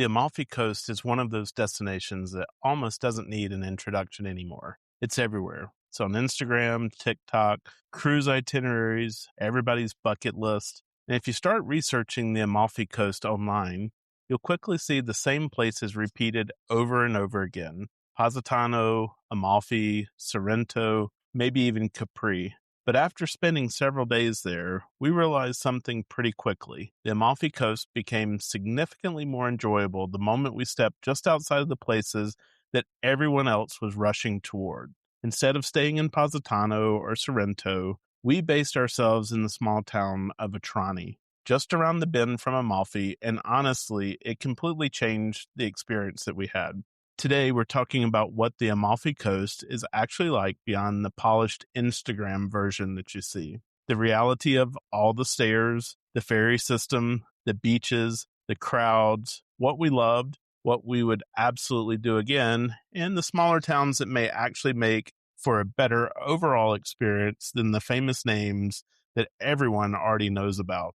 the Amalfi Coast is one of those destinations that almost doesn't need an introduction anymore. It's everywhere. It's on Instagram, TikTok, cruise itineraries, everybody's bucket list. And if you start researching the Amalfi Coast online, you'll quickly see the same places repeated over and over again. Positano, Amalfi, Sorrento, maybe even Capri. But after spending several days there, we realized something pretty quickly. The Amalfi Coast became significantly more enjoyable the moment we stepped just outside of the places that everyone else was rushing toward. Instead of staying in Positano or Sorrento, we based ourselves in the small town of Atrani, just around the bend from Amalfi, and honestly, it completely changed the experience that we had. Today, we're talking about what the Amalfi Coast is actually like beyond the polished Instagram version that you see. The reality of all the stairs, the ferry system, the beaches, the crowds, what we loved, what we would absolutely do again, and the smaller towns that may actually make for a better overall experience than the famous names that everyone already knows about.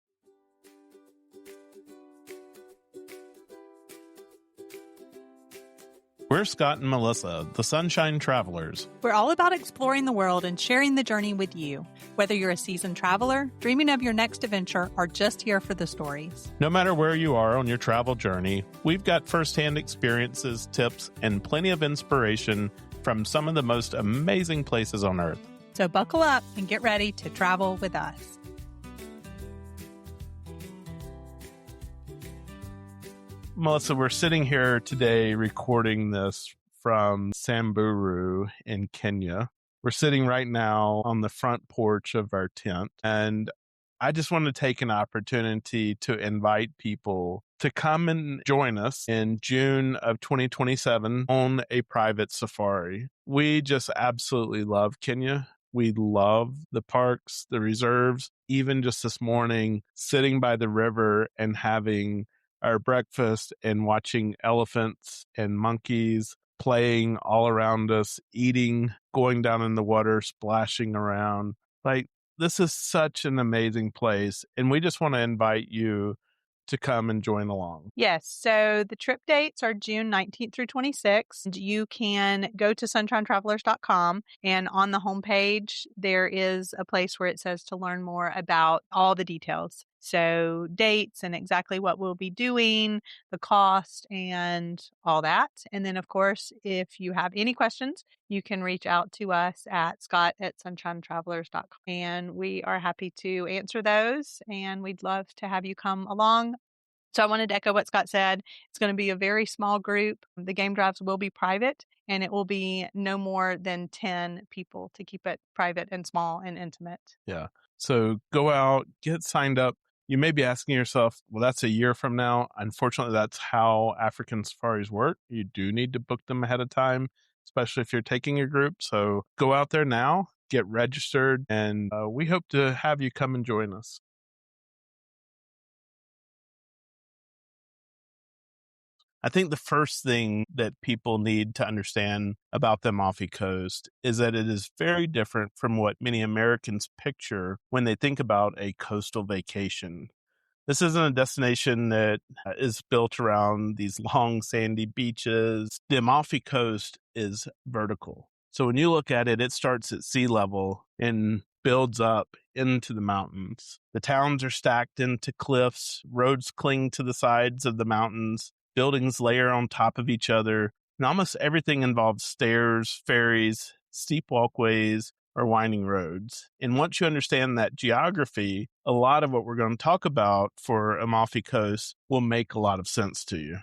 We're Scott and Melissa, the Sunshine Travelers. We're all about exploring the world and sharing the journey with you. Whether you're a seasoned traveler, dreaming of your next adventure, or just here for the stories. No matter where you are on your travel journey, we've got firsthand experiences, tips, and plenty of inspiration from some of the most amazing places on Earth. So buckle up and get ready to travel with us. Melissa, we're sitting here today recording this from Samburu in Kenya. We're sitting right now on the front porch of our tent, and I just want to take an opportunity to invite people to come and join us in June of 2027 on a private safari. We just absolutely love Kenya. We love the parks, the reserves, even just this morning, sitting by the river and having our breakfast and watching elephants and monkeys playing all around us, eating, going down in the water, splashing around. Like, this is such an amazing place, and we just want to invite you to come and join along. Yes, so the trip dates are June 19th through 26th. You can go to sunshinetravelers.com, and on the homepage, there is a place where it says to learn more about all the details. So dates and exactly what we'll be doing, the cost, and all that. And then, of course, if you have any questions, you can reach out to us at scott@sunshinetravelers.com. And we are happy to answer those. And we'd love to have you come along. So I wanted to echo what Scott said. It's going to be a very small group. The game drives will be private, and it will be no more than 10 people to keep it private and small and intimate. Yeah. So go out, get signed up. You may be asking yourself, well, that's a year from now. Unfortunately, that's how African safaris work. You do need to book them ahead of time, especially if you're taking a group. So go out there now, get registered, and we hope to have you come and join us. I think the first thing that people need to understand about the Amalfi Coast is that it is very different from what many Americans picture when they think about a coastal vacation. This isn't a destination that is built around these long sandy beaches. The Amalfi Coast is vertical. So when you look at it, it starts at sea level and builds up into the mountains. The towns are stacked into cliffs, roads cling to the sides of the mountains, buildings layer on top of each other, and almost everything involves stairs, ferries, steep walkways, or winding roads. And once you understand that geography, a lot of what we're going to talk about for Amalfi Coast will make a lot of sense to you.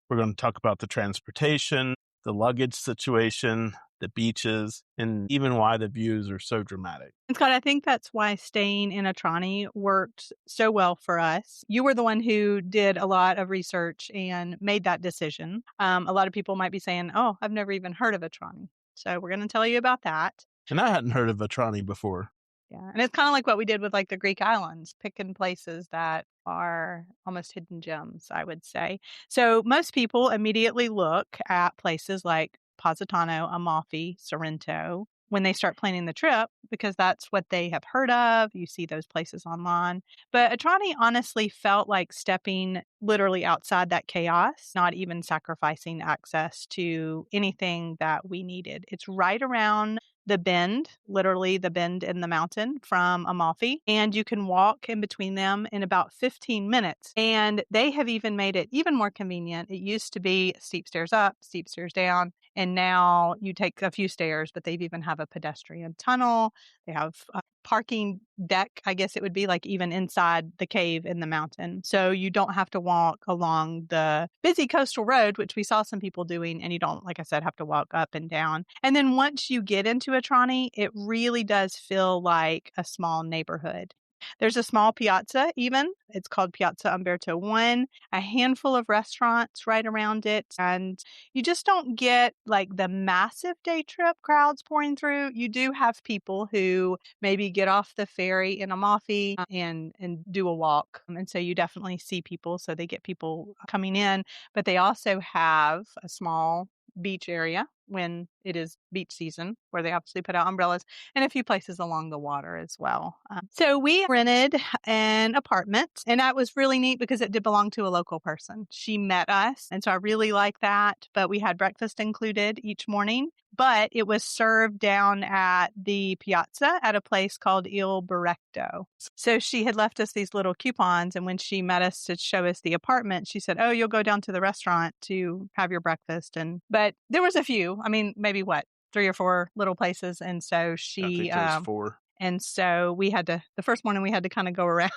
We're going to talk about the transportation, the luggage situation, the beaches, and even why the views are so dramatic. And Scott, I think that's why staying in Atrani worked so well for us. You were the one who did a lot of research and made that decision. A lot of people might be saying, oh, I've never even heard of Atrani. So we're going to tell you about that. And I hadn't heard of Atrani before. Yeah. And it's kind of like what we did with like the Greek islands, picking places that are almost hidden gems, I would say. So most people immediately look at places like Positano, Amalfi, Sorrento, when they start planning the trip because that's what they have heard of. You see those places online. But Atrani honestly felt like stepping literally outside that chaos, not even sacrificing access to anything that we needed. It's right around the bend, literally the bend in the mountain from Amalfi, and you can walk in between them in about 15 minutes. And they have even made it even more convenient. It used to be steep stairs up, steep stairs down, and now you take a few stairs, but they've even have a pedestrian tunnel. They have a parking deck, I guess it would be, like even inside the cave in the mountain. So you don't have to walk along the busy coastal road, which we saw some people doing, and you don't, like I said, have to walk up and down. And then once you get into Atrani, it really does feel like a small neighborhood. There's a small piazza even. It's called Piazza Umberto I, a handful of restaurants right around it. And you just don't get like the massive day trip crowds pouring through. You do have people who maybe get off the ferry in Amalfi and do a walk. And so you definitely see people. So they get people coming in, but they also have a small beach area when it is beach season where they obviously put out umbrellas and a few places along the water as well. So we rented an apartment and that was really neat because it did belong to a local person. She met us. And so I really like that. But we had breakfast included each morning, but it was served down at the piazza at a place called Il Berrecto. So she had left us these little coupons. And when she met us to show us the apartment, she said, "Oh, you'll go down to the restaurant to have your breakfast." But there was a few, I mean, maybe what, 3 or 4 little places. And so I think there's 4. And so we had to, the first morning we had to kind of go around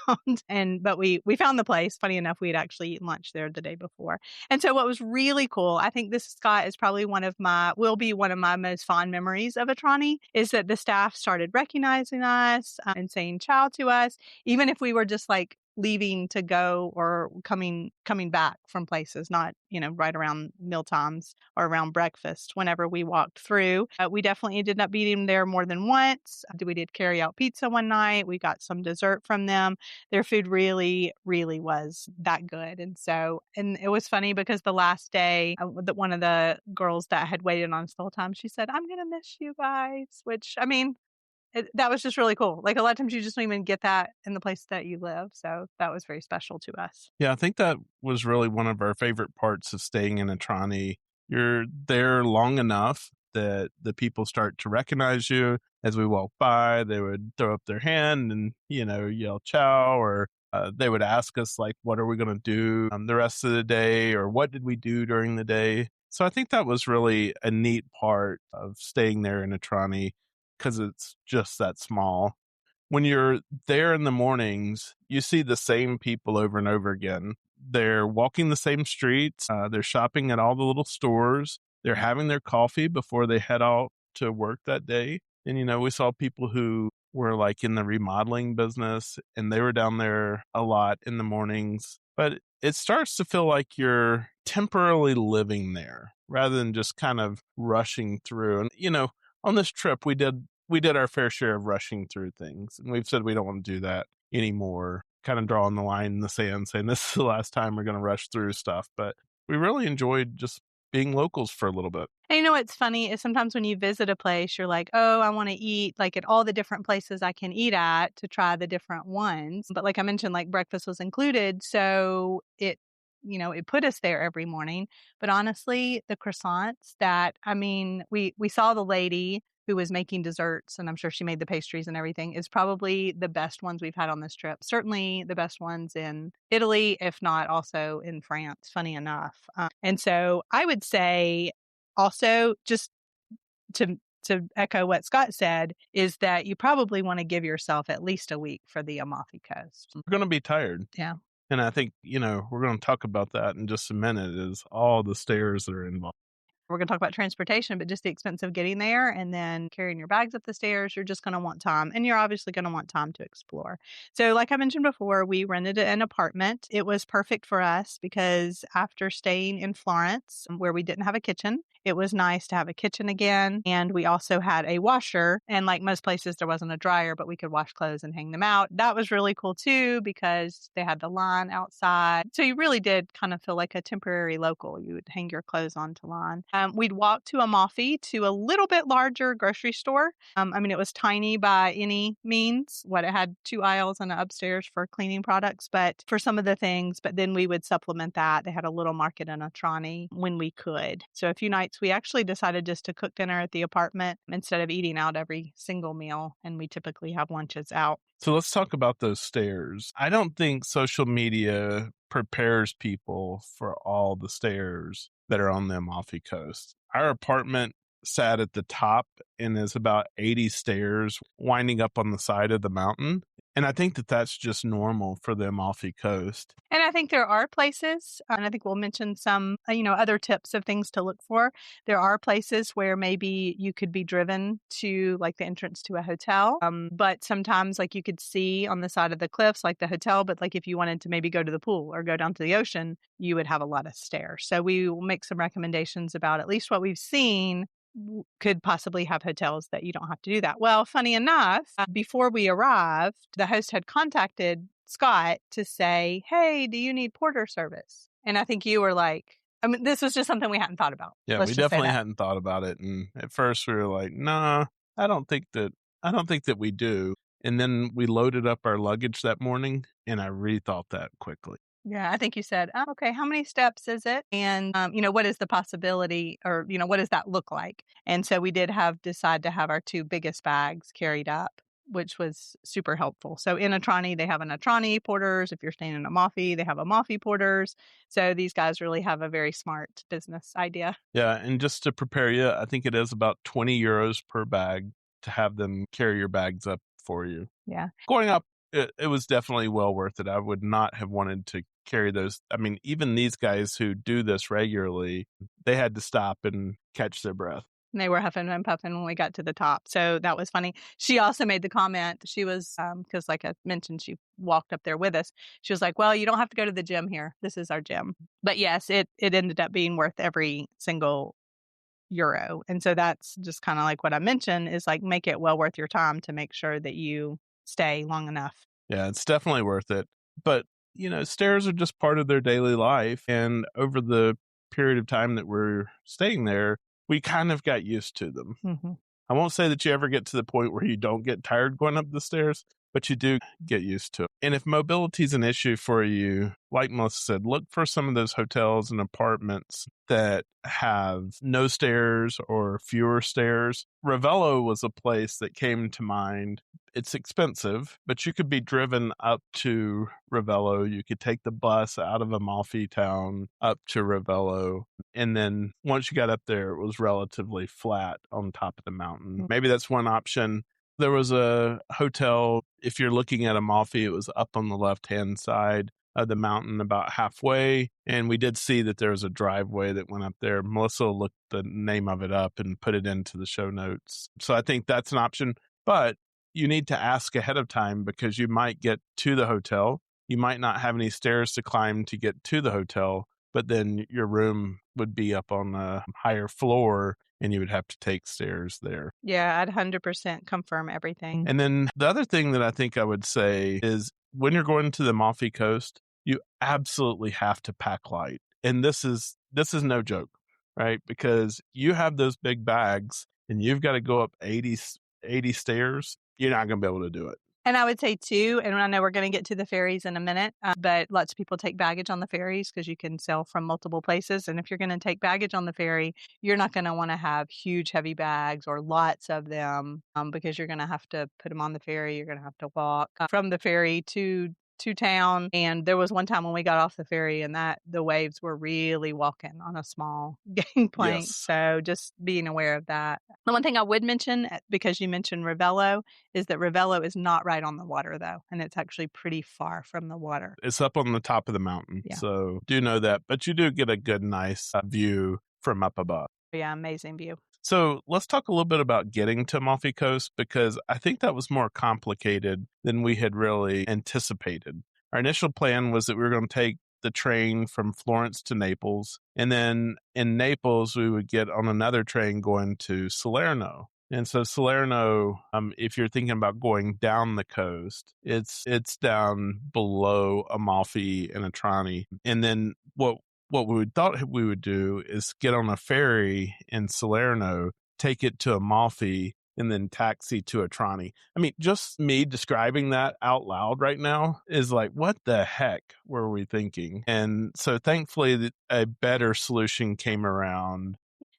but we found the place. Funny enough, we had actually eaten lunch there the day before. And so what was really cool, I think this, Scott, is probably will be one of my most fond memories of Atrani, is that the staff started recognizing us and saying ciao to us, even if we were just like leaving to go or coming back from places, not, right around meal times or around breakfast. Whenever we walked through, we definitely ended up eating there more than once. We did carry out pizza one night. We got some dessert from them. Their food really, really was that good. And it was funny because the last day, one of the girls that had waited on us the whole time, she said, "I'm going to miss you guys," which, I mean, that was just really cool. Like a lot of times you just don't even get that in the place that you live. So that was very special to us. Yeah, I think that was really one of our favorite parts of staying in Atrani. You're there long enough that the people start to recognize you. As we walk by, they would throw up their hand and, yell ciao, or they would ask us, like, what are we going to do the rest of the day, or what did we do during the day? So I think that was really a neat part of staying there in Atrani because it's just that small. When you're there in the mornings, you see the same people over and over again. They're walking the same streets. They're shopping at all the little stores. They're having their coffee before they head out to work that day. And, we saw people who were like in the remodeling business and they were down there a lot in the mornings. But it starts to feel like you're temporarily living there rather than just kind of rushing through. And, on this trip, we did our fair share of rushing through things. And we've said we don't want to do that anymore, kind of drawing the line in the sand, saying this is the last time we're going to rush through stuff. But we really enjoyed just being locals for a little bit. And what's funny is sometimes when you visit a place, you're like, "Oh, I want to eat like at all the different places I can eat at to try the different ones." But like I mentioned, like breakfast was included. So it put us there every morning. But honestly, the croissants we saw the lady who was making desserts, and I'm sure she made the pastries and everything, is probably the best ones we've had on this trip. Certainly the best ones in Italy, if not also in France, funny enough. And so I would say also, just to echo what Scott said, is that you probably want to give yourself at least a week for the Amalfi Coast. We're going to be tired. Yeah. And I think, we're going to talk about that in just a minute, is all the stairs that are involved. We're going to talk about transportation, but just the expense of getting there and then carrying your bags up the stairs, you're just going to want time. And you're obviously going to want time to explore. So like I mentioned before, we rented an apartment. It was perfect for us because after staying in Florence, where we didn't have a kitchen, it was nice to have a kitchen again. And we also had a washer. And like most places, there wasn't a dryer, but we could wash clothes and hang them out. That was really cool too, because they had the line outside. So you really did kind of feel like a temporary local. You would hang your clothes onto line. We'd walk to Amalfi to a little bit larger grocery store. I mean, it was tiny by any means. It had 2 aisles and an upstairs for cleaning products, but for some of the things, but then we would supplement that. They had a little market in Atrani when we could. So a few nights we actually decided just to cook dinner at the apartment instead of eating out every single meal. And we typically have lunches out. So let's talk about those stairs. I don't think social media prepares people for all the stairs that are on the Amalfi Coast. Our apartment sat at the top and is about 80 stairs winding up on the side of the mountain. And I think that that's just normal for the Amalfi Coast. And I think there are places, and I think we'll mention some, other tips of things to look for. There are places where maybe you could be driven to like the entrance to a hotel. But sometimes like you could see on the side of the cliffs, like the hotel, but like if you wanted to maybe go to the pool or go down to the ocean, you would have a lot of stairs. So we will make some recommendations about at least what we've seen could possibly have hotels that you don't have to do that. Well, funny enough, before we arrived, the host had contacted Scott to say, hey, do you need porter service? And I think you were like, I mean, this was just something we hadn't thought about. Yeah, we definitely hadn't thought about it. And at first we were like, nah, I don't think that we do. And then we loaded up our luggage that morning and I rethought that quickly. Yeah, I think you said, okay, how many steps is it? And, what is the possibility or, what does that look like? And so we did decide to have our 2 biggest bags carried up, which was super helpful. So in Atrani, they have an Atrani porters. If you're staying in Amalfi, they have Amalfi porters. So these guys really have a very smart business idea. Yeah, and just to prepare you, I think it is about 20 euros per bag to have them carry your bags up for you. Yeah. Going up, it was definitely well worth it. I would not have wanted to carry those. I mean, even these guys who do this regularly, they had to stop and catch their breath. And they were huffing and puffing when we got to the top. So that was funny. She also made the comment, she was, because like I mentioned, she walked up there with us. She was like, well, you don't have to go to the gym here. This is our gym. But yes, it ended up being worth every single euro. And so that's just kind of like what I mentioned is like, make it well worth your time to make sure that you stay long enough. Yeah, it's definitely worth it. But, stairs are just part of their daily life. And over the period of time that we're staying there, we kind of got used to them. Mm-hmm. I won't say that you ever get to the point where you don't get tired going up the stairs, but you do get used to it. And if mobility is an issue for you, like Melissa said, look for some of those hotels and apartments that have no stairs or fewer stairs. Ravello was a place that came to mind. It's expensive, but you could be driven up to Ravello. You could take the bus out of Amalfi town up to Ravello. And then once you got up there, it was relatively flat on top of the mountain. Maybe that's one option. There was a hotel, if you're looking at Amalfi, it was up on the left-hand side of the mountain about halfway. And we did see that there was a driveway that went up there. Melissa looked the name of it up and put it into the show notes. So I think that's an option. But you need to ask ahead of time because you might get to the hotel. You might not have any stairs to climb to get to the hotel, but then your room would be up on a higher floor and you would have to take stairs there. Yeah, I'd 100% confirm everything. And then the other thing that I think I would say is when you're going to the Amalfi Coast, you absolutely have to pack light. And this is no joke, right? Because you have those big bags and you've got to go up 80 stairs. You're not going to be able to do it. And I would say too, and I know we're going to get to the ferries in a minute, but lots of people take baggage on the ferries because you can sail from multiple places. And if you're going to take baggage on the ferry, you're not going to want to have huge, heavy bags or lots of them because you're going to have to put them on the ferry. You're going to have to walk from the ferry to town. And there was one time when we got off the ferry and the waves were really walking on a small gangplank. Yes. So just being aware of that. The one thing I would mention, because you mentioned Ravello, is that Ravello is not right on the water though. And it's actually pretty far from the water. It's up on the top of the mountain. Yeah. So do know that, but you do get a good, nice view from up above. Yeah, amazing view. So let's talk a little bit about getting to Amalfi Coast because I think that was more complicated than we had really anticipated. Our initial plan was that we were going to take the train from Florence to Naples, and then in Naples we would get on another train going to Salerno. And so Salerno, if you're thinking about going down the coast, it's down below Amalfi and Atrani. And then what what we thought we would do is get on a ferry in Salerno, take it to Amalfi, and then taxi to Atrani. I mean, just me describing that out loud right now is like, what the heck were we thinking? And so thankfully, a better solution came around.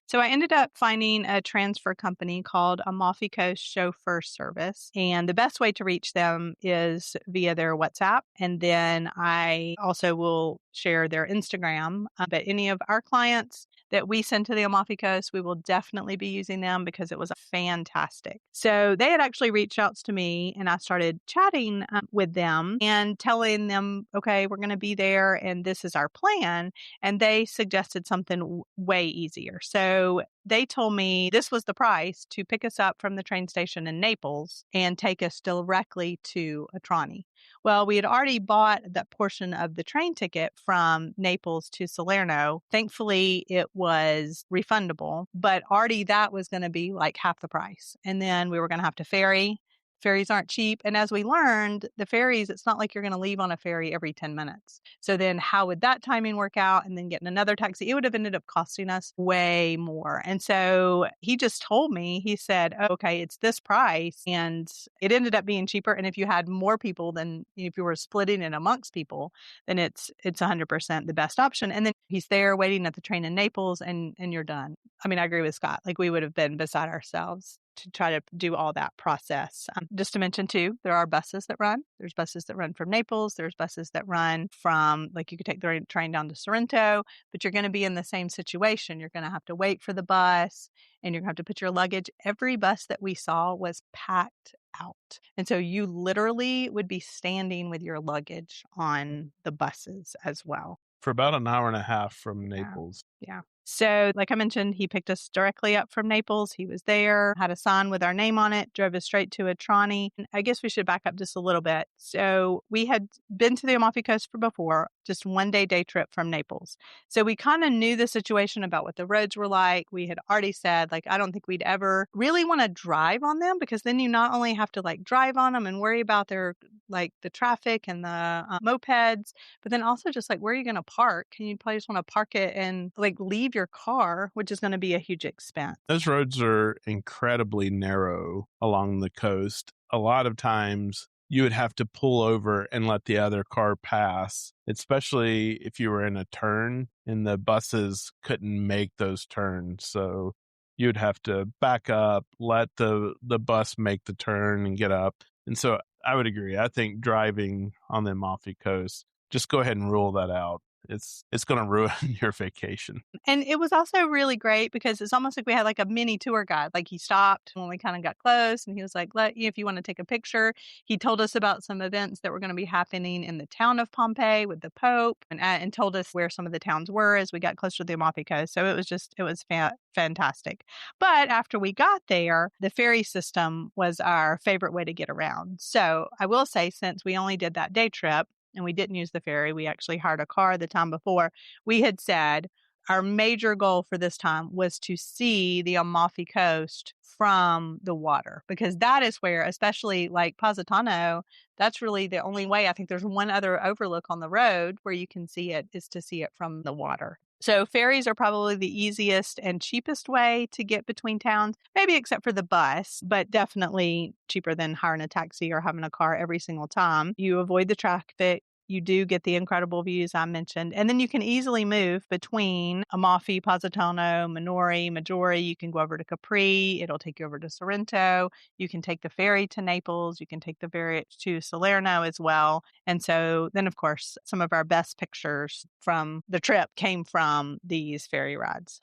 So I ended up finding a transfer company called Amalfi Coast Chauffer Service. And the best way to reach them is via their WhatsApp. And then I also will share their Instagram. But any of our clients that we send to the Amalfi Coast, we will definitely be using them because it was fantastic. So they had actually reached out to me and I started chatting with them and telling them, okay, we're going to be there and this is our plan. And they suggested something way easier. So they told me this was the price to pick us up from the train station in Naples and take us directly to Atrani. Well, we had already bought that portion of the train ticket from Naples to Salerno. Thankfully, it was refundable, but already that was going to be like half the price. And then we were going to have to ferry. Ferries aren't cheap. And as we learned, the ferries, it's not like you're going to leave on a ferry every 10 minutes. So then how would that timing work out? And then getting another taxi, it would have ended up costing us way more. And so he just told me, he said, oh, okay, it's this price. And it ended up being cheaper. And if you had more people than if you were splitting it amongst people, then it's 100% the best option. And then he's there waiting at the train in Naples and you're done. I mean, I agree with Scott. Like we would have been beside ourselves to try to do all that process. Just to mention too, there are buses that run. There's buses that run from Naples. There's buses that run from, like you could take the train down to Sorrento, but you're going to be in the same situation. You're going to have to wait for the bus and you're going to have to put your luggage. Every bus that we saw was packed out. And so you literally would be standing with your luggage on the buses as well. For about an hour and a half from Naples. Yeah. So, like I mentioned, he picked us directly up from Naples. He was there, had a sign with our name on it, drove us straight to Atrani. I guess we should back up just a little bit. So, we had been to the Amalfi Coast before, just one day trip from Naples. So, we kind of knew the situation about what the roads were like. We had already said, like, I don't think we'd ever really want to drive on them because then you not only have to like drive on them and worry about their like the traffic and the mopeds, but then also just like where are you going to park? And you probably just want to park it and like leave your car, which is going to be a huge expense. Those roads are incredibly narrow along the coast. A lot of times you would have to pull over and let the other car pass, especially if you were in a turn and the buses couldn't make those turns. So you'd have to back up, let the bus make the turn and get up. And so I would agree. I think driving on the Amalfi Coast, just go ahead and rule that out. It's going to ruin your vacation. And it was also really great because it's almost like we had like a mini tour guide. Like he stopped when we kind of got close and he was like, if you want to take a picture. He told us about some events that were going to be happening in the town of Pompeii with the Pope and told us where some of the towns were as we got closer to the Amalfi Coast. So it was fantastic. But after we got there, the ferry system was our favorite way to get around. So I will say, since we only did that day trip, and we didn't use the ferry. We actually hired a car the time before. We had said our major goal for this time was to see the Amalfi Coast from the water, because that is where, especially like Positano, that's really the only way. I think there's one other overlook on the road where you can see it is to see it from the water. So ferries are probably the easiest and cheapest way to get between towns, maybe except for the bus, but definitely cheaper than hiring a taxi or having a car every single time. You avoid the traffic. You do get the incredible views I mentioned. And then you can easily move between Amalfi, Positano, Minori, Maggiore. You can go over to Capri. It'll take you over to Sorrento. You can take the ferry to Naples. You can take the ferry to Salerno as well. And so then, of course, some of our best pictures from the trip came from these ferry rides.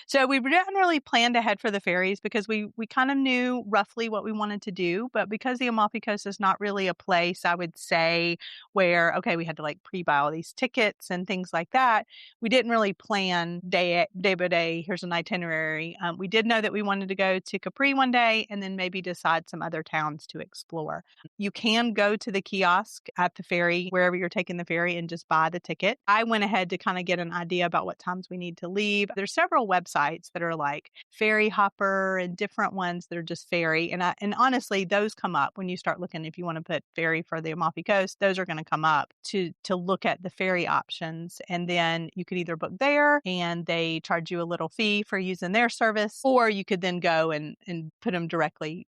So we didn't really plan ahead for the ferries because we kind of knew roughly what we wanted to do. But because the Amalfi Coast is not really a place, I would say, where, okay, we had to like pre-buy all these tickets and things like that. We didn't really plan day by day. Here's an itinerary. We did know that we wanted to go to Capri one day and then maybe decide some other towns to explore. You can go to the kiosk at the ferry, wherever you're taking the ferry, and just buy the ticket. I went ahead to kind of get an idea about what times we need to leave. There's several websites websites that are like Ferry Hopper and different ones that are just ferry. And honestly, those come up when you start looking. If you want to put ferry for the Amalfi Coast, those are going to come up to look at the ferry options. And then you could either book there and they charge you a little fee for using their service, or you could then go and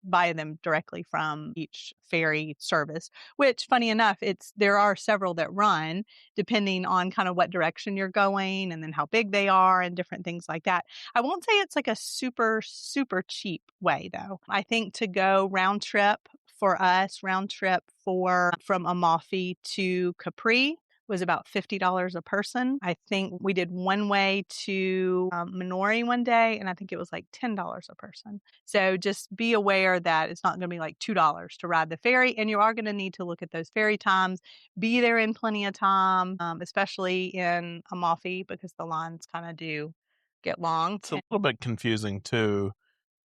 buy them directly from each ferry service, which funny enough, there are several that run depending on kind of what direction you're going and then how big they are and different things like that. I won't say it's like a super, super cheap way though. I think to go round trip from Amalfi to Capri was about $50 a person. I think we did one way to Minori one day, and I think it was like $10 a person. So just be aware that it's not going to be like $2 to ride the ferry, and you are going to need to look at those ferry times. Be there in plenty of time, especially in Amalfi, because the lines kind of do get long. It's a little bit confusing too,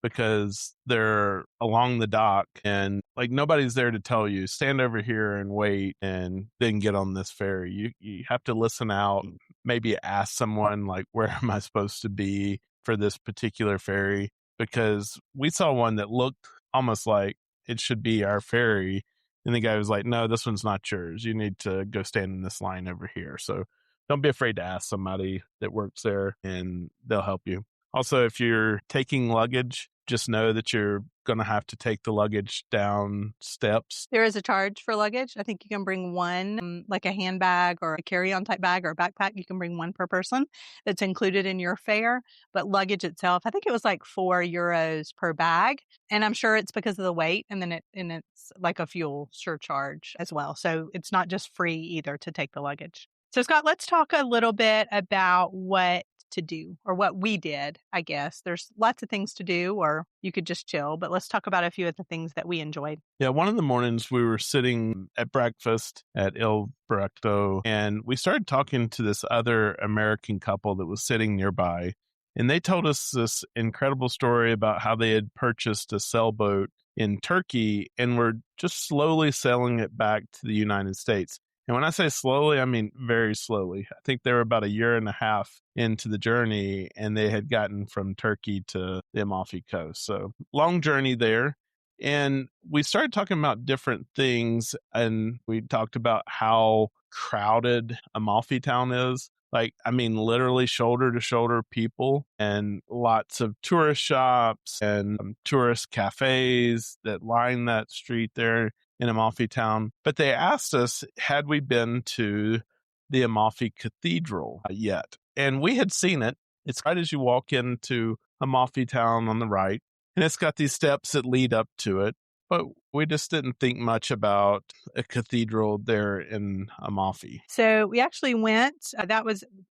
because they're along the dock and like nobody's there to tell you stand over here and wait and then get on this ferry. You have to listen out, maybe ask someone like, where am I supposed to be for this particular ferry? Because we saw one that looked almost like it should be our ferry, and the guy was like, no, this one's not yours, you need to go stand in this line over here. So don't be afraid to ask somebody that works there and they'll help you. Also, if you're taking luggage, just know that you're going to have to take the luggage down steps. There is a charge for luggage. I think you can bring one, like a handbag or a carry-on type bag or a backpack. You can bring one per person that's included in your fare. But luggage itself, I think it was like €4 per bag. And I'm sure it's because of the weight. And then it's like a fuel surcharge as well. So it's not just free either to take the luggage. So Scott, let's talk a little bit about what to do or what we did, I guess. There's lots of things to do, or you could just chill, but let's talk about a few of the things that we enjoyed. Yeah, one of the mornings we were sitting at breakfast at Il Brecto, and we started talking to this other American couple that was sitting nearby. And they told us this incredible story about how they had purchased a sailboat in Turkey and were just slowly sailing it back to the United States. And when I say slowly, I mean very slowly. I think they were about a year and a half into the journey, and they had gotten from Turkey to the Amalfi Coast. So long journey there. And we started talking about different things, and we talked about how crowded Amalfi Town is. Like, I mean, literally shoulder to shoulder people, and lots of tourist shops and tourist cafes that line that street there in Amalfi Town. But they asked us, had we been to the Amalfi Cathedral yet? And we had seen it. It's right as you walk into Amalfi Town on the right, and it's got these steps that lead up to it. But we just didn't think much about a cathedral there in Amalfi. So we actually went.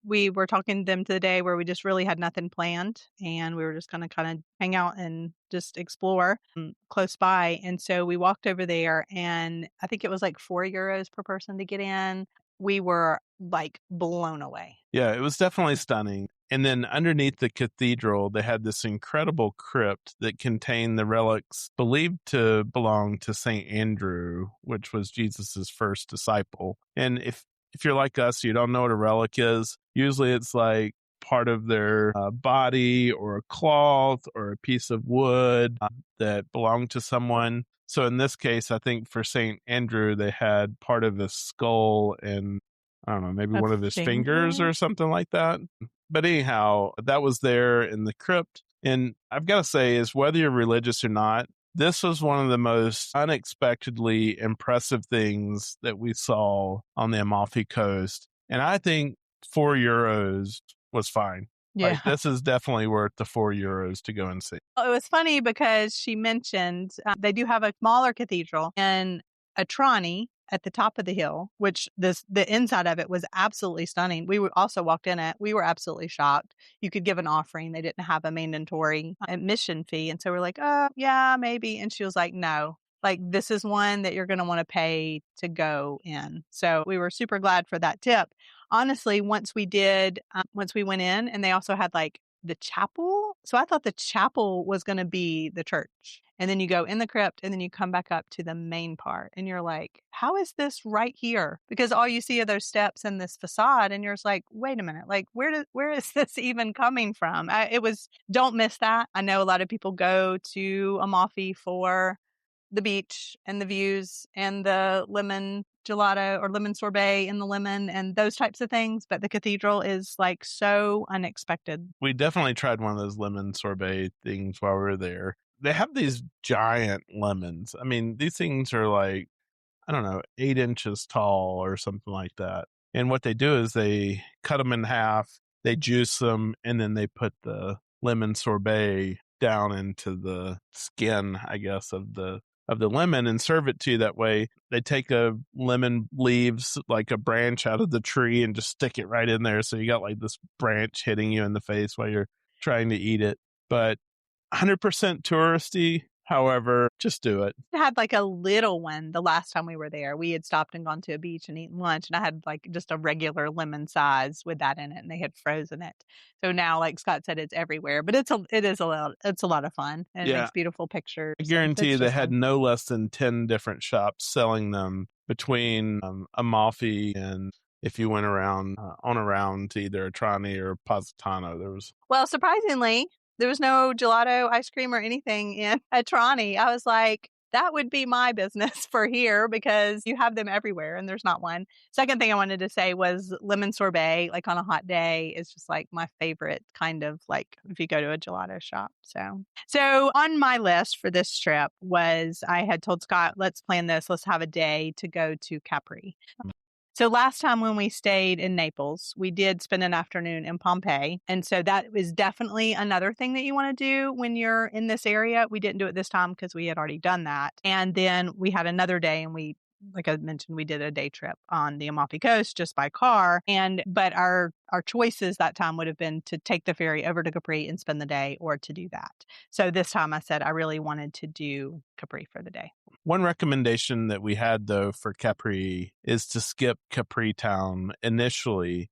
We were talking to them today where we just really had nothing planned, and we were just going to kind of hang out and just explore close by. And so we walked over there, and I think it was like €4 per person to get in. We were like blown away. Yeah, it was definitely stunning. And then underneath the cathedral, they had this incredible crypt that contained the relics believed to belong to St. Andrew, which was Jesus's first disciple. And if you're like us, you don't know what a relic is. Usually it's like part of their body or a cloth or a piece of wood that belonged to someone. So in this case, I think for St. Andrew, they had part of his skull and, I don't know, maybe one of his fingers or something like that. But anyhow, that was there in the crypt. And I've got to say, is whether you're religious or not, this was one of the most unexpectedly impressive things that we saw on the Amalfi Coast. And I think €4 was fine. Yeah. Like, this is definitely worth the €4 to go and see. Well, it was funny because she mentioned they do have a smaller cathedral in Atrani at the top of the hill, which the inside of it was absolutely stunning. We also walked in it. We were absolutely shocked. You could give an offering. They didn't have a mandatory admission fee. And so we're like, oh, yeah, maybe. And she was like, no, like this is one that you're going to want to pay to go in. So we were super glad for that tip. Honestly, once we went in, and they also had like the chapel. So I thought the chapel was going to be the church. And then you go in the crypt and then you come back up to the main part. And you're like, how is this right here? Because all you see are those steps and this facade. And you're just like, wait a minute, like where is this even coming from? Don't miss that. I know a lot of people go to Amalfi for the beach and the views and the lemon gelato or lemon sorbet and the lemon and those types of things. But the cathedral is like so unexpected. We definitely tried one of those lemon sorbet things while we were there. They have these giant lemons. I mean, these things are like, I don't know, 8 inches tall or something like that. And what they do is they cut them in half, they juice them, and then they put the lemon sorbet down into the skin, I guess, of the lemon and serve it to you that way. They take a lemon leaves, like a branch out of the tree, and just stick it right in there. So you got like this branch hitting you in the face while you're trying to eat it. But 100% touristy. However, just do it. I had like a little one the last time we were there. We had stopped and gone to a beach and eaten lunch, and I had like just a regular lemon size with that in it, and they had frozen it. So now, like Scott said, it's everywhere, but it's a lot of fun, and it makes beautiful pictures. I guarantee you they had no less than 10 different shops selling them between Amalfi and if you went around to either Atrani or Positano. Well, surprisingly, there was no gelato, ice cream, or anything in Atrani. I was like, that would be my business for here because you have them everywhere and there's not one. Second thing I wanted to say was lemon sorbet, like on a hot day, is just like my favorite kind of like if you go to a gelato shop. So on my list for this trip was I had told Scott, let's plan this. Let's have a day to go to Capri. So last time when we stayed in Naples, we did spend an afternoon in Pompeii. And so that is definitely another thing that you want to do when you're in this area. We didn't do it this time because we had already done that. And then we had another day and like I mentioned, we did a day trip on the Amalfi Coast just by car. But our choices that time would have been to take the ferry over to Capri and spend the day or to do that. So this time I said I really wanted to do Capri for the day. One recommendation that we had, though, for Capri is to skip Capri Town initially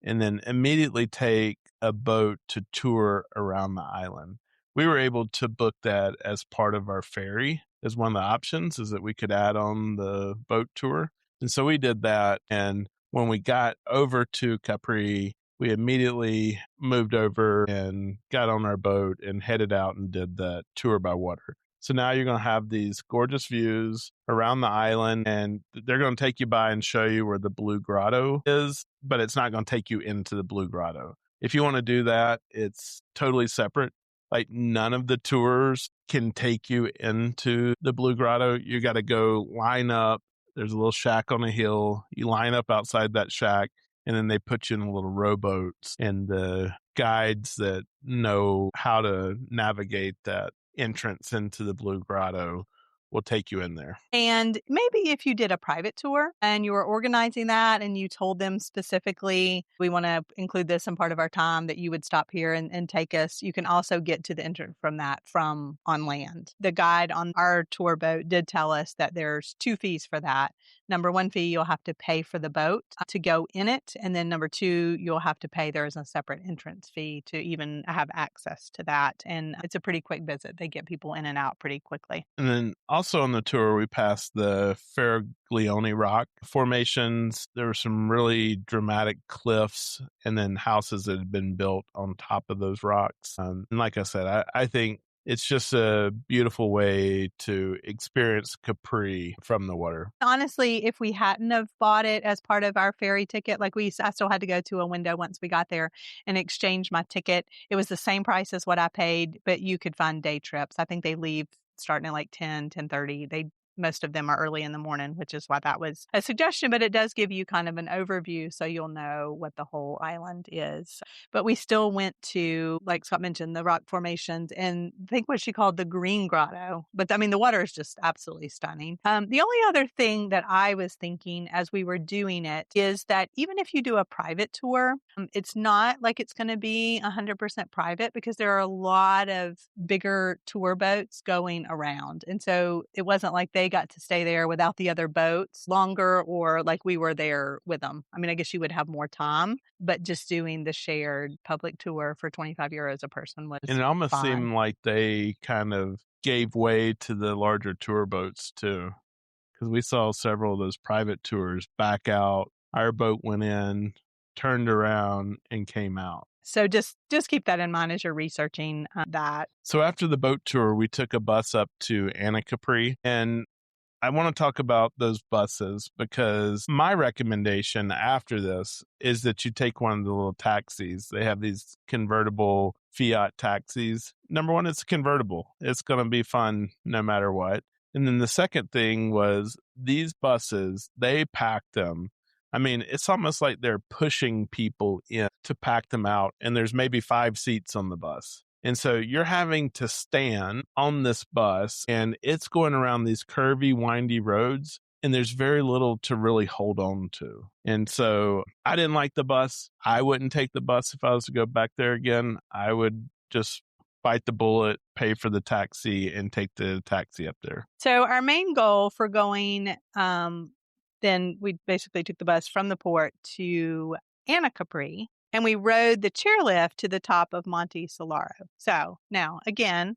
and then immediately take a boat to tour around the island. We were able to book that as part of our ferry as one of the options, is that we could add on the boat tour. And so we did that. And when we got over to Capri, we immediately moved over and got on our boat and headed out and did that tour by water. So now you're going to have these gorgeous views around the island, and they're going to take you by and show you where the Blue Grotto is, but it's not going to take you into the Blue Grotto. If you want to do that, it's totally separate. Like none of the tours can take you into the Blue Grotto. You got to go line up. There's a little shack on a hill. You line up outside that shack, and then they put you in little rowboats, and the guides that know how to navigate that entrance into the Blue Grotto will take you in there. And maybe if you did a private tour and you were organizing that and you told them specifically, we want to include this in part of our time, that you would stop here and take us, you can also get to the entrance from on land. The guide on our tour boat did tell us that there's 2 fees for that. Number 1 fee, you'll have to pay for the boat to go in it. And then number 2, you'll have to pay. There is a separate entrance fee to even have access to that. And it's a pretty quick visit. They get people in and out pretty quickly. And then also on the tour, we passed the Faraglione rock formations. There were some really dramatic cliffs and then houses that had been built on top of those rocks. And like I said, I think it's just a beautiful way to experience Capri from the water. Honestly, if we hadn't have bought it as part of our ferry ticket, I still had to go to a window once we got there and exchange my ticket. It was the same price as what I paid, but you could find day trips. I think they leave starting at like 10:30. Most of them are early in the morning, which is why that was a suggestion, but it does give you kind of an overview so you'll know what the whole island is. But we still went to, like Scott mentioned, the rock formations and I think what she called the Green Grotto. But I mean, the water is just absolutely stunning. The only other thing that I was thinking as we were doing it is that even if you do a private tour, it's not like it's going to be 100% private because there are a lot of bigger tour boats going around. And so it wasn't like they got to stay there without the other boats longer, or like we were there with them. I mean, I guess you would have more time, but just doing the shared public tour for 25 euros a person was And it almost fine. seemed like they kind of gave way to the larger tour boats too, because we saw several of those private tours back out. Our boat went in, turned around, and came out. So just keep that in mind as you're researching that. So after the boat tour, we took a bus up to Anacapri, and I want to talk about those buses because my recommendation after this is that you take one of the little taxis. They have these convertible Fiat taxis. Number one, it's convertible. It's going to be fun no matter what. And then the second thing was these buses, they pack them. I mean, it's almost like they're pushing people in to pack them out, and there's maybe 5 seats on the bus. And so you're having to stand on this bus, and it's going around these curvy, windy roads, and there's very little to really hold on to. And so I didn't like the bus. I wouldn't take the bus if I was to go back there again. I would just bite the bullet, pay for the taxi, and take the taxi up there. So our main goal for going, then we basically took the bus from the port to Anacapri, and we rode the chairlift to the top of Monte Solaro. So now, again,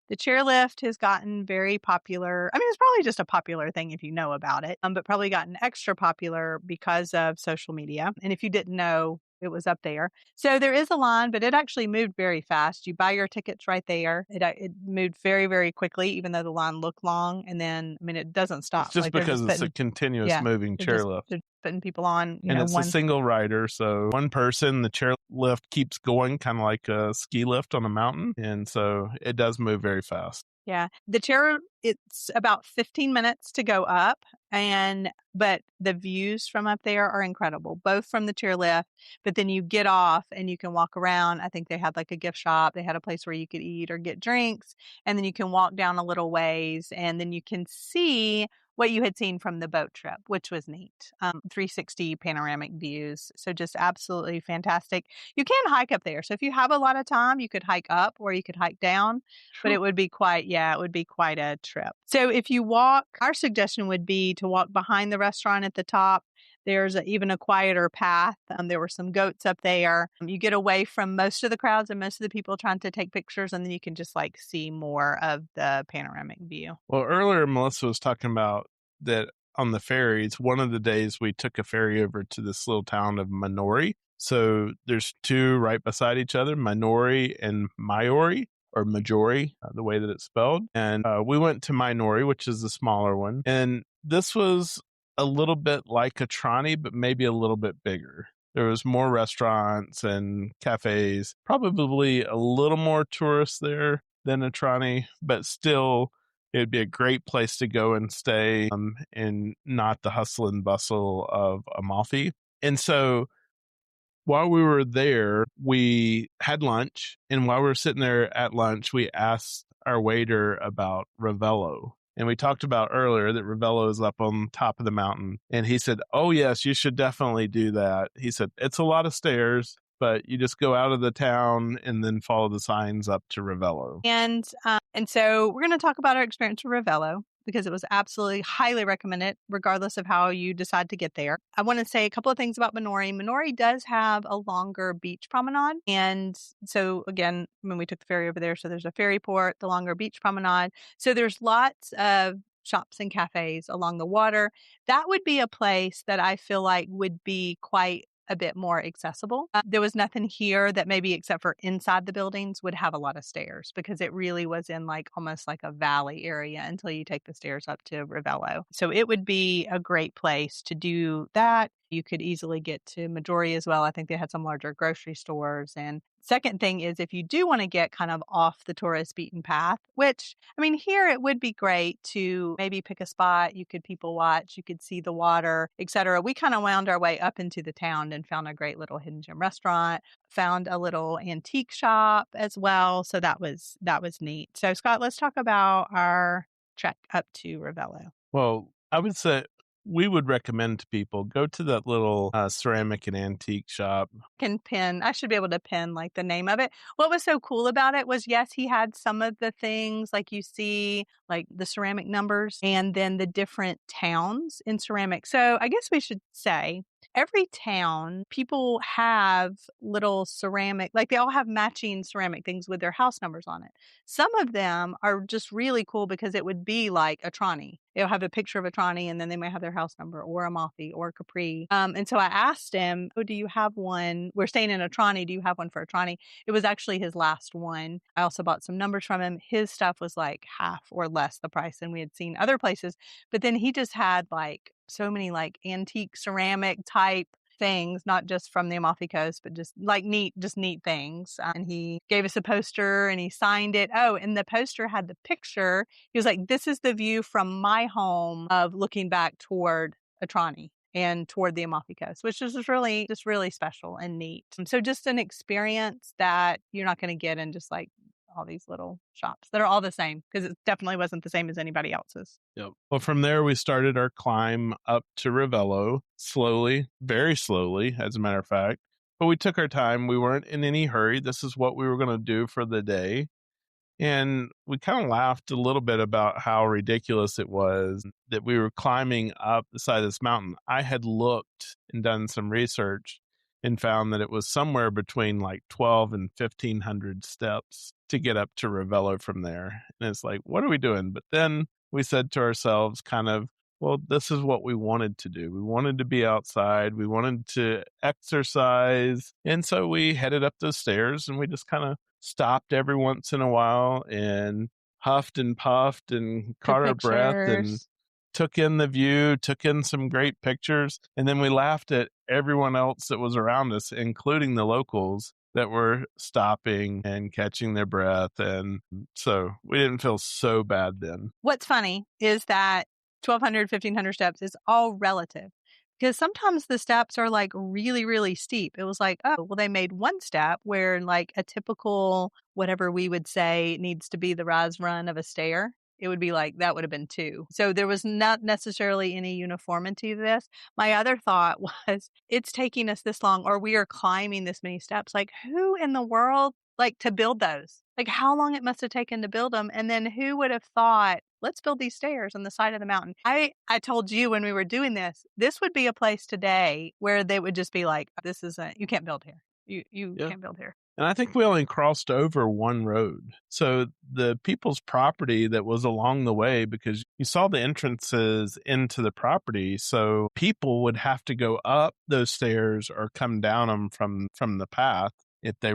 the chairlift has gotten very popular. I mean, it's probably just a popular thing if you know about it, but probably gotten extra popular because of social media. And if you didn't know, it was up there. So there is a line, but it actually moved very fast. You buy your tickets right there. It moved very, very quickly, even though the line looked long. And then, I mean, it doesn't stop. It's just like because it's a continuous moving chairlift. They're putting people on, and it's a single rider. So one person, the chairlift keeps going kind of like a ski lift on a mountain. And so it does move very fast. Yeah. The chair, it's about 15 minutes to go up, but the views from up there are incredible, both from the chairlift, but then you get off and you can walk around. I think they had like a gift shop. They had a place where you could eat or get drinks, and then you can walk down a little ways, and then you can see what you had seen from the boat trip, which was neat. 360 panoramic views. So just absolutely fantastic. You can hike up there. So if you have a lot of time, you could hike up or you could hike down, but it would be quite a trip. So if you walk, our suggestion would be to walk behind the restaurant at the top. There's even a quieter path. There were some goats up there. You get away from most of the crowds and most of the people trying to take pictures, and then you can just like see more of the panoramic view. Well, earlier Melissa was talking about that on the ferries. One of the days we took a ferry over to this little town of Minori. So there's 2 right beside each other, Minori and Maiori, or Majori, the way that it's spelled. And we went to Minori, which is the smaller one. And this was a little bit like Atrani, but maybe a little bit bigger. There was more restaurants and cafes, probably a little more tourists there than Atrani, but still it would be a great place to go and stay and not the hustle and bustle of Amalfi. And so while we were there, we had lunch. And while we were sitting there at lunch, we asked our waiter about Ravello. And we talked about earlier that Ravello is up on top of the mountain. And he said, oh, yes, you should definitely do that. He said, it's a lot of stairs, but you just go out of the town and then follow the signs up to Ravello. And so we're going to talk about our experience with Ravello, because it was absolutely highly recommended, regardless of how you decide to get there. I want to say a couple of things about Minori. Minori does have a longer beach promenade. And so again, when we took the ferry over there, so there's a ferry port, the longer beach promenade. So there's lots of shops and cafes along the water. That would be a place that I feel like would be quite a bit more accessible. There was nothing here that maybe except for inside the buildings would have a lot of stairs, because it really was in like almost like a valley area until you take the stairs up to Ravello. So it would be a great place to do that. You could easily get to Majori as well. I think they had some larger grocery stores. And second thing is, if you do want to get kind of off the tourist beaten path, which, I mean, here it would be great to maybe pick a spot. You could people watch, you could see the water, etc. We kind of wound our way up into the town and found a great little hidden gem restaurant, found a little antique shop as well. So that was neat. So Scott, let's talk about our trek up to Ravello. Well, I would say we would recommend to people, go to that little ceramic and antique shop. Can pin. I should be able to pin like the name of it. What was so cool about it was, yes, he had some of the things like you see, like the ceramic numbers and then the different towns in ceramic. So I guess we should say every town, people have little ceramic, like they all have matching ceramic things with their house numbers on it. Some of them are just really cool because it would be like Atrani. They'll have a picture of Atrani and then they might have their house number, or Amalfi or Capri. And so I asked him, "Oh, do you have one? We're staying in Atrani. Do you have one for Atrani?" It was actually his last one. I also bought some numbers from him. His stuff was like half or less the price than we had seen other places. But then he just had like so many like antique ceramic type things, not just from the Amalfi Coast, but just like neat things. And he gave us a poster and he signed it. Oh, and the poster had the picture. He was like, "This is the view from my home of looking back toward Atrani and toward the Amalfi Coast," which is just really special and neat. So just an experience that you're not going to get in just like all these little shops that are all the same, because it definitely wasn't the same as anybody else's. Yep. Well, from there, we started our climb up to Ravello slowly, very slowly, as a matter of fact. But we took our time. We weren't in any hurry. This is what we were going to do for the day. And we kind of laughed a little bit about how ridiculous it was that we were climbing up the side of this mountain. I had looked and done some research and found that it was somewhere between like 12 and 1,500 steps to get up to Ravello from there. And it's like, what are we doing? But then we said to ourselves, kind of, well, this is what we wanted to do. We wanted to be outside. We wanted to exercise. And so we headed up those stairs and we just kind of stopped every once in a while and huffed and puffed and Took caught our breath and pictures. took in the view, took in some great pictures. And then we laughed at everyone else that was around us, including the locals that were stopping and catching their breath. And so we didn't feel so bad then. What's funny is that 1,200, 1,500 steps is all relative, because sometimes the steps are like really, really steep. It was like, oh, well, they made one step where like a typical, whatever we would say needs to be the rise run of a stair. It would be like, that would have been two. So there was not necessarily any uniformity to this. My other thought was, it's taking us this long, or we are climbing this many steps. Like, who in the world, like, to build those? Like, how long it must have taken to build them. And then who would have thought, let's build these stairs on the side of the mountain? I told you when we were doing this would be a place today where they would just be like, this isn't, you can't build here. You Yeah. can't build here. And I think we only crossed over one road. So the people's property that was along the way, because you saw the entrances into the property, so people would have to go up those stairs or come down them from the path if they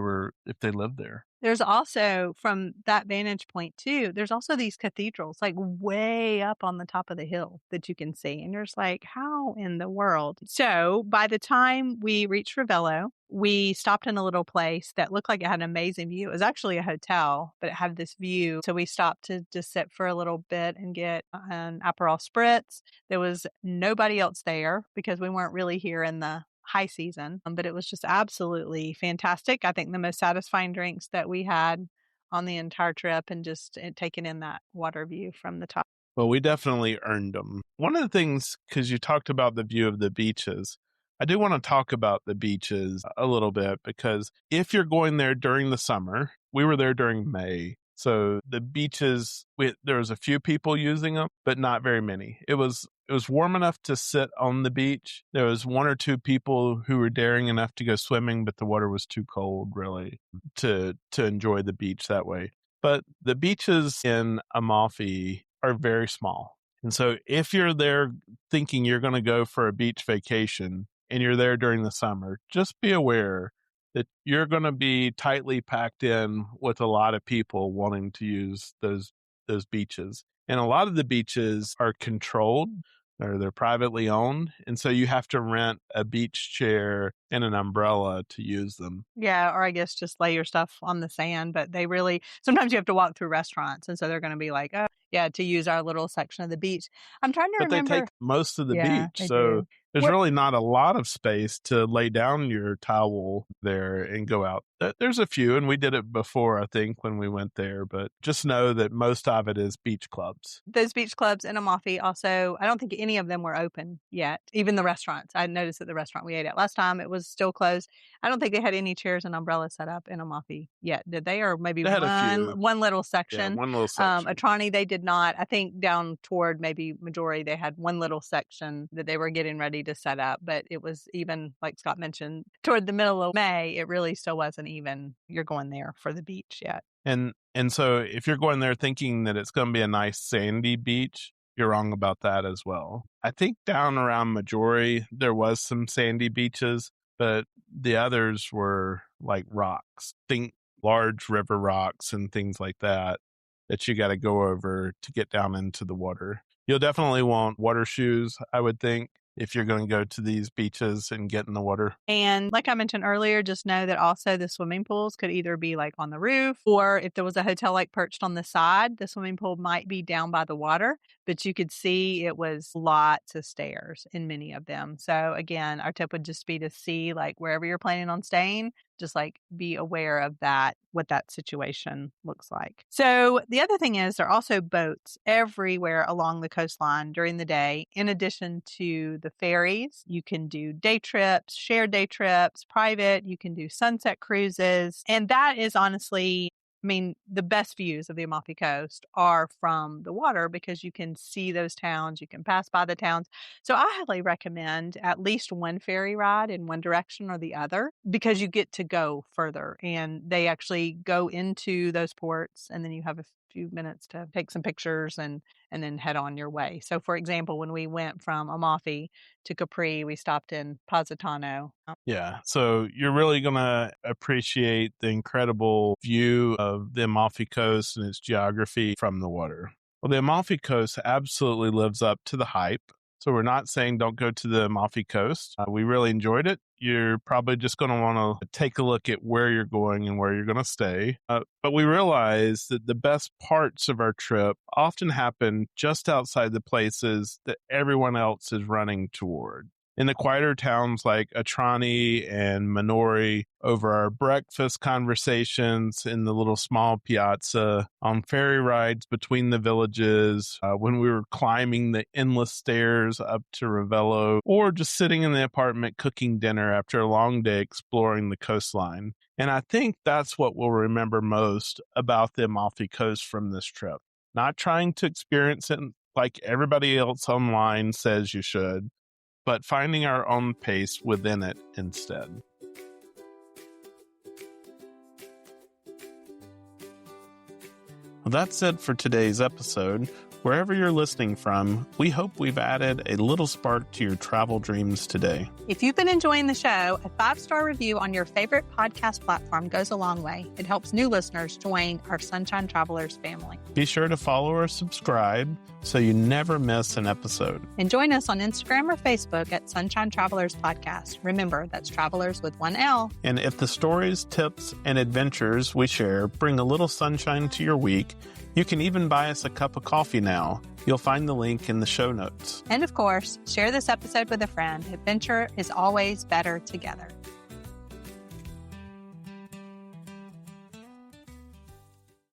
lived there. There's also, from that vantage point too, there's also these cathedrals like way up on the top of the hill that you can see. And you're just like, how in the world? So by the time we reached Ravello, we stopped in a little place that looked like it had an amazing view. It was actually a hotel, but it had this view. So we stopped to just sit for a little bit and get an Aperol Spritz. There was nobody else there because we weren't really here in the high season, but it was just absolutely fantastic. I think the most satisfying drinks that we had on the entire trip, and just taking in that water view from the top. Well, we definitely earned them. One of the things, because you talked about the view of the beaches, I do want to talk about the beaches a little bit, because if you're going there during the summer, we were there during May. So the beaches, there was a few people using them, but not very many. It was warm enough to sit on the beach. There was one or two people who were daring enough to go swimming, but the water was too cold really to enjoy the beach that way. But the beaches in Amalfi are very small. And so if you're there thinking you're going to go for a beach vacation and you're there during the summer, just be aware that you're going to be tightly packed in with a lot of people wanting to use those beaches. And a lot of the beaches are controlled, or they're privately owned. And so you have to rent a beach chair and an umbrella to use them. Yeah, or I guess just lay your stuff on the sand, but they really sometimes you have to walk through restaurants, and so they're gonna be like, "Oh, yeah," to use our little section of the beach. I'm trying to But they take remember. most of the Yeah, beach, they so do. there's What really not a lot of space to lay down your towel there and go out. There's a few, and we did it before, I think, when we went there, but just know that most of it is beach clubs. those beach clubs in Amalfi also, I don't think any of them were open yet, even the restaurants. I noticed at the restaurant we ate at last time, it was still closed. I don't think they had any chairs and umbrellas set up in Amalfi yet, did they? Or maybe They had a few. one little Yeah, section. one little section. Atrani, they did not. I think down toward maybe Majori, they had one little section that they were getting ready to set up, but it was even, like Scott mentioned, toward the middle of May, it really still wasn't even, you're going there for the beach yet. And so if you're going there thinking that it's going to be a nice sandy beach, you're wrong about that as well. I think down around Majori, there was some sandy beaches, but the others were like rocks. Think large river rocks and things like that you got to go over to get down into the water. You'll definitely want water shoes, I would think, if you're going to go to these beaches and get in the water. And like I mentioned earlier, just know that also the swimming pools could either be like on the roof, or if there was a hotel like perched on the side, the swimming pool might be down by the water, but you could see it was lots of stairs in many of them. So again, our tip would just be to see, like, wherever you're planning on staying, just like be aware of that, what that situation looks like. So the other thing is there are also boats everywhere along the coastline during the day. In addition to the ferries, you can do day trips, shared day trips, private, you can do sunset cruises. And that is honestly, I mean, the best views of the Amalfi Coast are from the water because you can see those towns, you can pass by the towns. So I highly recommend at least one ferry ride in one direction or the other because you get to go further and they actually go into those ports and then you have a few minutes to take some pictures and then head on your way. So for example, when we went from Amalfi to Capri, we stopped in Positano. Yeah, so you're really going to appreciate the incredible view of the Amalfi Coast and its geography from the water. Well, the Amalfi Coast absolutely lives up to the hype. So we're not saying don't go to the Amalfi Coast. We really enjoyed it. You're probably just going to want to take a look at where you're going and where you're going to stay. But we realize that the best parts of our trip often happen just outside the places that everyone else is running toward. In the quieter towns like Atrani and Minori, over our breakfast conversations in the little small piazza, on ferry rides between the villages, when we were climbing the endless stairs up to Ravello, or just sitting in the apartment cooking dinner after a long day exploring the coastline. And I think that's what we'll remember most about the Amalfi Coast from this trip. Not trying to experience it like everybody else online says you should, but finding our own pace within it instead. Well, that's it for today's episode. Wherever you're listening from, we hope we've added a little spark to your travel dreams today. If you've been enjoying the show, a 5-star review on your favorite podcast platform goes a long way. It helps new listeners join our Sunshine Travelers family. Be sure to follow or subscribe so you never miss an episode. And join us on Instagram or Facebook at Sunshine Travelers Podcast. Remember, that's Travelers with one L. And if the stories, tips, and adventures we share bring a little sunshine to your week, you can even buy us a cup of coffee now. You'll find the link in the show notes. And of course, share this episode with a friend. Adventure is always better together.